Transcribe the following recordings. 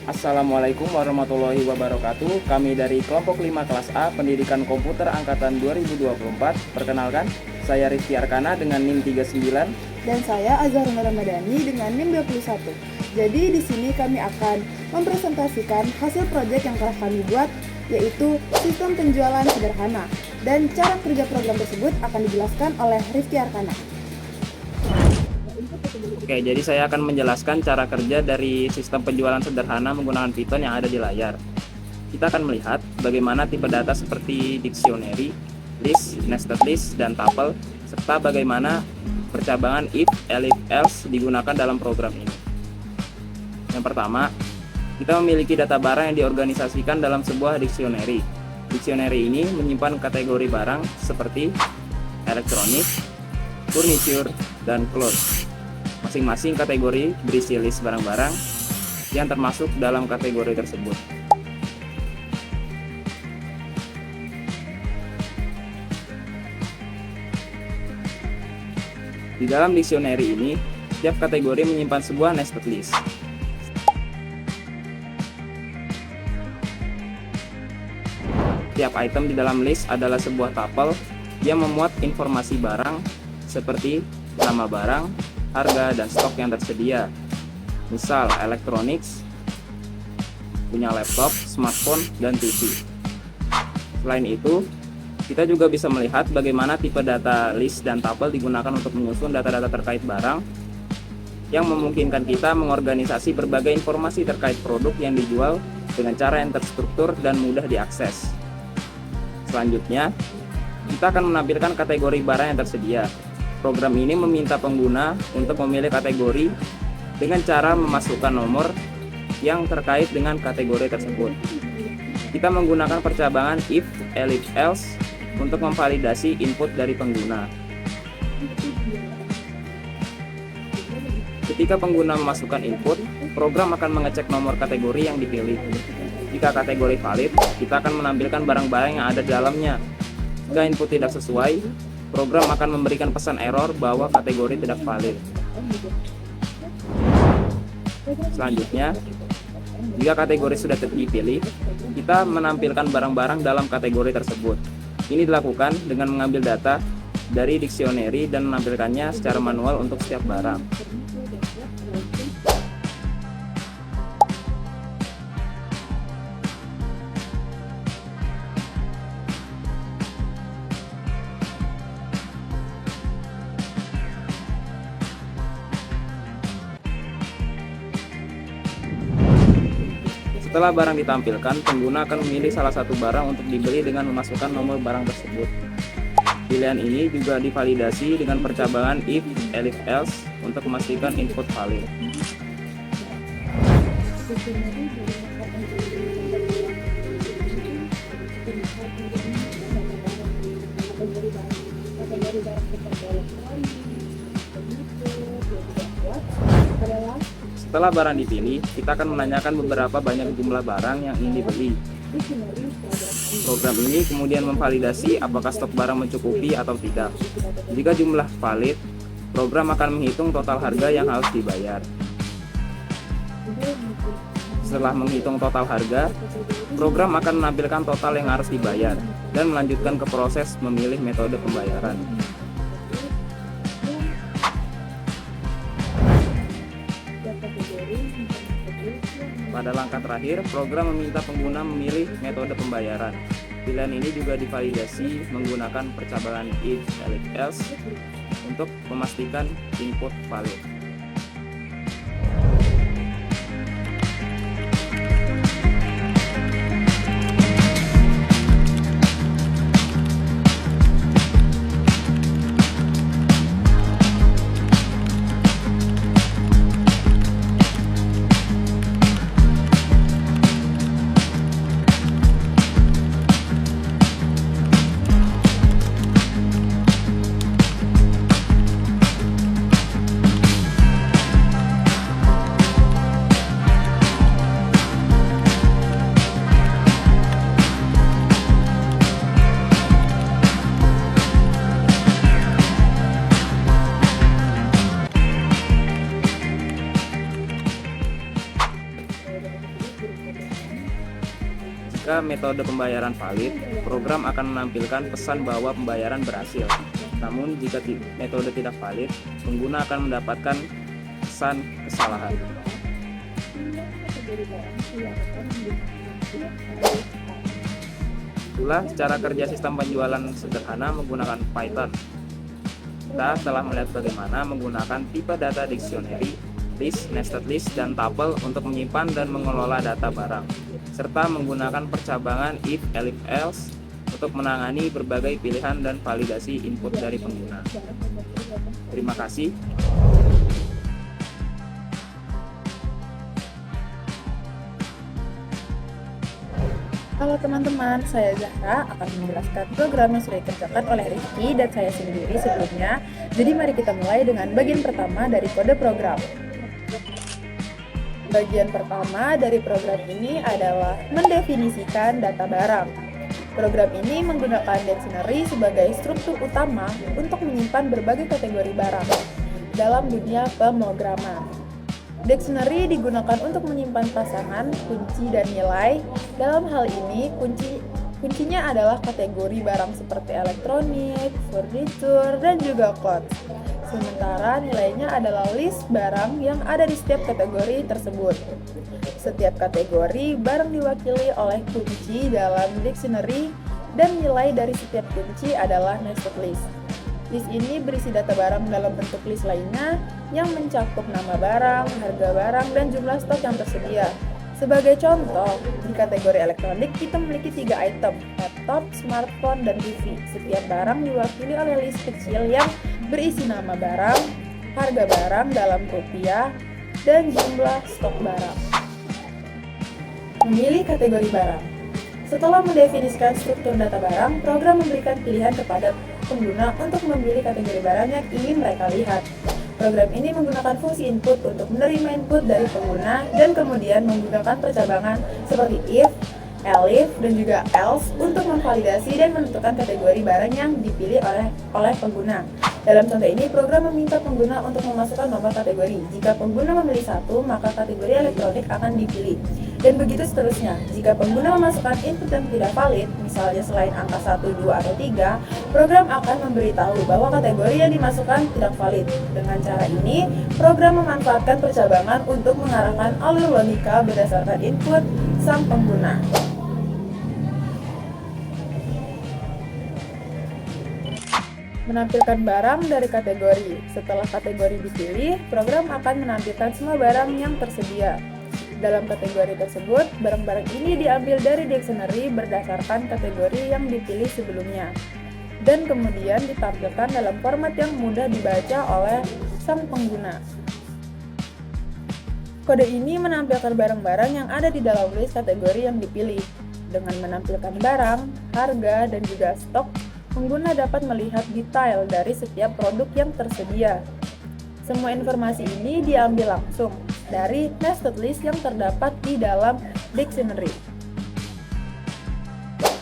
Assalamualaikum warahmatullahi wabarakatuh. Kami dari kelompok 5 kelas A Pendidikan Komputer angkatan 2024. Perkenalkan, saya Rifki Arkana dengan NIM 39. Dan saya Azhar Ramadhani dengan NIM 21. Jadi di sini kami akan mempresentasikan hasil proyek yang telah kami buat, yaitu sistem penjualan sederhana. Dan cara kerja program tersebut akan dijelaskan oleh Rifki Arkana. Oke, jadi saya akan menjelaskan cara kerja dari sistem penjualan sederhana menggunakan Python yang ada di layar. Kita akan melihat bagaimana tipe data seperti dictionary, list, nested list, dan tuple, serta bagaimana percabangan if, elif, else digunakan dalam program ini. Yang pertama, kita memiliki data barang yang diorganisasikan dalam sebuah dictionary. Dictionary ini menyimpan kategori barang seperti elektronik, furniture, dan clothes. Masing-masing kategori berisi list barang-barang yang termasuk dalam kategori tersebut. Di dalam dictionary ini, setiap kategori menyimpan sebuah nested list. Setiap item di dalam list adalah sebuah tuple yang memuat informasi barang seperti nama barang, harga, dan stok yang tersedia. Misal, electronics, punya laptop, smartphone, dan TV. Selain itu, kita juga bisa melihat bagaimana tipe data list dan tuple digunakan untuk menyusun data-data terkait barang yang memungkinkan kita mengorganisasi berbagai informasi terkait produk yang dijual dengan cara yang terstruktur dan mudah diakses. Selanjutnya, kita akan menampilkan kategori barang yang tersedia. Program ini meminta pengguna untuk memilih kategori dengan cara memasukkan nomor yang terkait dengan kategori tersebut. Kita menggunakan percabangan if, elif, else untuk memvalidasi input dari pengguna. Ketika pengguna memasukkan input, program akan mengecek nomor kategori yang dipilih. Jika kategori valid, kita akan menampilkan barang-barang yang ada di dalamnya. Jika input tidak sesuai, program akan memberikan pesan error bahwa kategori tidak valid. Selanjutnya, jika kategori sudah dipilih, kita menampilkan barang-barang dalam kategori tersebut. Ini dilakukan dengan mengambil data dari dictionary dan menampilkannya secara manual untuk setiap barang. Setelah barang ditampilkan, pengguna akan memilih salah satu barang untuk dibeli dengan memasukkan nomor barang tersebut. Pilihan ini juga divalidasi dengan percabangan if, elif, else untuk memastikan input valid. Setelah barang dipilih, kita akan menanyakan beberapa banyak jumlah barang yang ingin dibeli. Program ini kemudian memvalidasi apakah stok barang mencukupi atau tidak. Jika jumlah valid, program akan menghitung total harga yang harus dibayar. Setelah menghitung total harga, program akan menampilkan total yang harus dibayar dan melanjutkan ke proses memilih metode pembayaran. Pada langkah terakhir, program meminta pengguna memilih metode pembayaran. Pilihan ini juga divalidasi menggunakan percabangan if, elif, else untuk memastikan input valid. Jika metode pembayaran valid, program akan menampilkan pesan bahwa pembayaran berhasil. Namun, jika metode tidak valid, pengguna akan mendapatkan pesan kesalahan. Itulah cara kerja sistem penjualan sederhana menggunakan Python. Kita telah melihat bagaimana menggunakan tipe data dictionary, list, nested list, dan tuple untuk menyimpan dan mengelola data barang, serta menggunakan percabangan if, elif, else untuk menangani berbagai pilihan dan validasi input dari pengguna. Terima kasih. Halo teman-teman, saya Zahra akan menjelaskan program yang sudah dikerjakan oleh Rifki dan saya sendiri sebelumnya. Jadi mari kita mulai dengan bagian pertama dari kode program. Bagian pertama dari program ini adalah mendefinisikan data barang. Program ini menggunakan dictionary sebagai struktur utama untuk menyimpan berbagai kategori barang dalam dunia pemrograman. Dictionary digunakan untuk menyimpan pasangan, kunci, dan nilai. Dalam hal ini, kuncinya adalah kategori barang seperti elektronik, furniture, dan juga clothes. Sementara nilainya adalah list barang yang ada di setiap kategori tersebut. Setiap kategori barang diwakili oleh kunci dalam dictionary dan nilai dari setiap kunci adalah nested list. List ini berisi data barang dalam bentuk list lainnya yang mencakup nama barang, harga barang, dan jumlah stok yang tersedia. Sebagai contoh, di kategori elektronik kita memiliki 3 item, laptop, smartphone, dan TV. Setiap barang diwakili oleh list kecil yang berisi nama barang, harga barang dalam rupiah, dan jumlah stok barang. Memilih kategori barang. Setelah mendefinisikan struktur data barang, program memberikan pilihan kepada pengguna untuk memilih kategori barang yang ingin mereka lihat. Program ini menggunakan fungsi input untuk menerima input dari pengguna dan kemudian menggunakan percabangan seperti if, elif, dan juga else untuk memvalidasi dan menentukan kategori barang yang dipilih oleh pengguna. Dalam contoh ini, program meminta pengguna untuk memasukkan nomor kategori. Jika pengguna memilih 1, maka kategori elektronik akan dipilih. Dan begitu seterusnya. Jika pengguna memasukkan input yang tidak valid, misalnya selain angka 1, 2, atau 3, program akan memberitahu bahwa kategori yang dimasukkan tidak valid. Dengan cara ini, program memanfaatkan percabangan untuk mengarahkan alur logika berdasarkan input sang pengguna. Menampilkan barang dari kategori. Setelah kategori dipilih, program akan menampilkan semua barang yang tersedia. Dalam kategori tersebut, barang-barang ini diambil dari dictionary berdasarkan kategori yang dipilih sebelumnya, dan kemudian ditampilkan dalam format yang mudah dibaca oleh sang pengguna. Kode ini menampilkan barang-barang yang ada di dalam list kategori yang dipilih. Dengan menampilkan barang, harga, dan juga stok, pengguna dapat melihat detail dari setiap produk yang tersedia. Semua informasi ini diambil langsung dari nested list yang terdapat di dalam dictionary.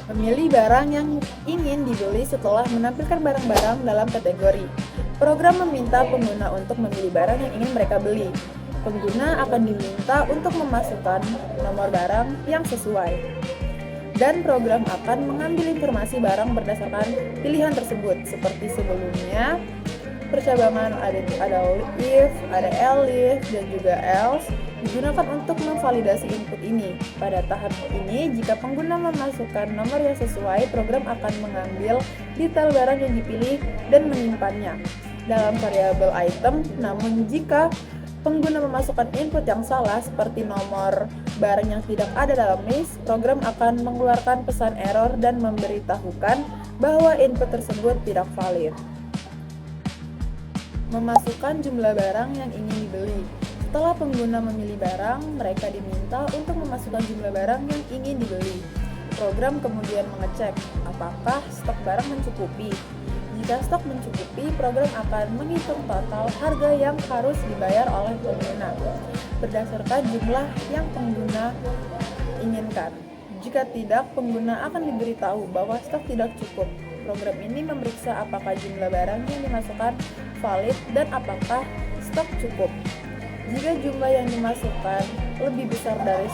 Memilih barang yang ingin dibeli setelah menampilkan barang-barang dalam kategori. Program meminta pengguna untuk memilih barang yang ingin mereka beli. Pengguna akan diminta untuk memasukkan nomor barang yang sesuai. Dan program akan mengambil informasi barang berdasarkan pilihan tersebut. Seperti sebelumnya, percabangan ada if, ada elif, dan juga else digunakan untuk memvalidasi input ini. Pada tahap ini, jika pengguna memasukkan nomor yang sesuai, program akan mengambil detail barang yang dipilih dan menyimpannya dalam variabel item. Namun jika pengguna memasukkan input yang salah seperti nomor barang yang tidak ada dalam list, program akan mengeluarkan pesan error dan memberitahukan bahwa input tersebut tidak valid. Memasukkan jumlah barang yang ingin dibeli. Setelah pengguna memilih barang, mereka diminta untuk memasukkan jumlah barang yang ingin dibeli. Program kemudian mengecek apakah stok barang mencukupi. Jika stok mencukupi, program akan menghitung total harga yang harus dibayar oleh pengguna berdasarkan jumlah yang pengguna inginkan. Jika tidak, pengguna akan diberitahu bahwa stok tidak cukup. Program ini memeriksa apakah jumlah barang yang dimasukkan valid dan apakah stok cukup. Jika jumlah yang dimasukkan lebih besar dari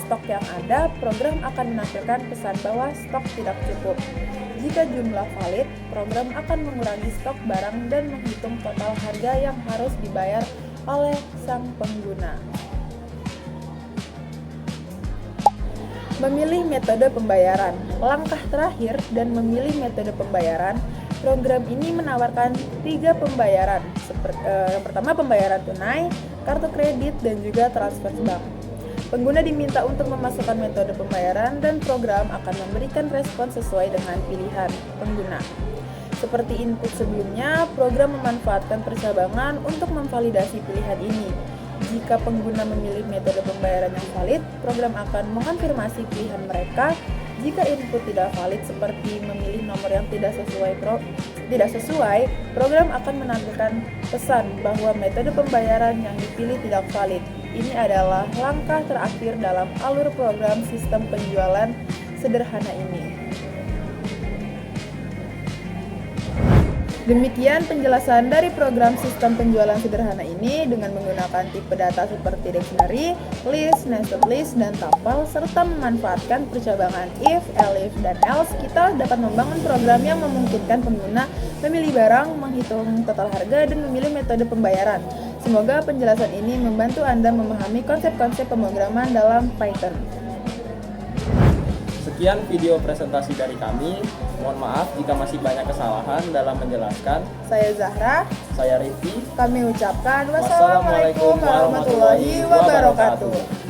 stok yang ada, program akan menampilkan pesan bahwa stok tidak cukup. Jika jumlah valid, program akan mengurangi stok barang dan menghitung total harga yang harus dibayar oleh sang pengguna. Memilih metode pembayaran. Langkah terakhir dan memilih metode pembayaran. Program ini menawarkan 3 pembayaran. Yang pertama pembayaran tunai, kartu kredit, dan juga transfer bank. Pengguna diminta untuk memasukkan metode pembayaran dan program akan memberikan respon sesuai dengan pilihan pengguna. Seperti input sebelumnya, program memanfaatkan percabangan untuk memvalidasi pilihan ini. Jika pengguna memilih metode pembayaran yang valid, program akan mengonfirmasi pilihan mereka. Jika input tidak valid seperti memilih nomor yang tidak sesuai, program akan menampilkan pesan bahwa metode pembayaran yang dipilih tidak valid. Ini adalah langkah terakhir dalam alur program sistem penjualan sederhana ini. Demikian penjelasan dari program sistem penjualan sederhana ini dengan menggunakan tipe data seperti dictionary, list, nested list, dan tuple, serta memanfaatkan percabangan if, elif, dan else. Kita dapat membangun program yang memungkinkan pengguna memilih barang, menghitung total harga, dan memilih metode pembayaran. Semoga penjelasan ini membantu Anda memahami konsep-konsep pemrograman dalam Python. Sekian video presentasi dari kami. Mohon maaf jika masih banyak kesalahan dalam menjelaskan. Saya Zahra. Saya Rifki. Kami ucapkan wassalamualaikum warahmatullahi wabarakatuh.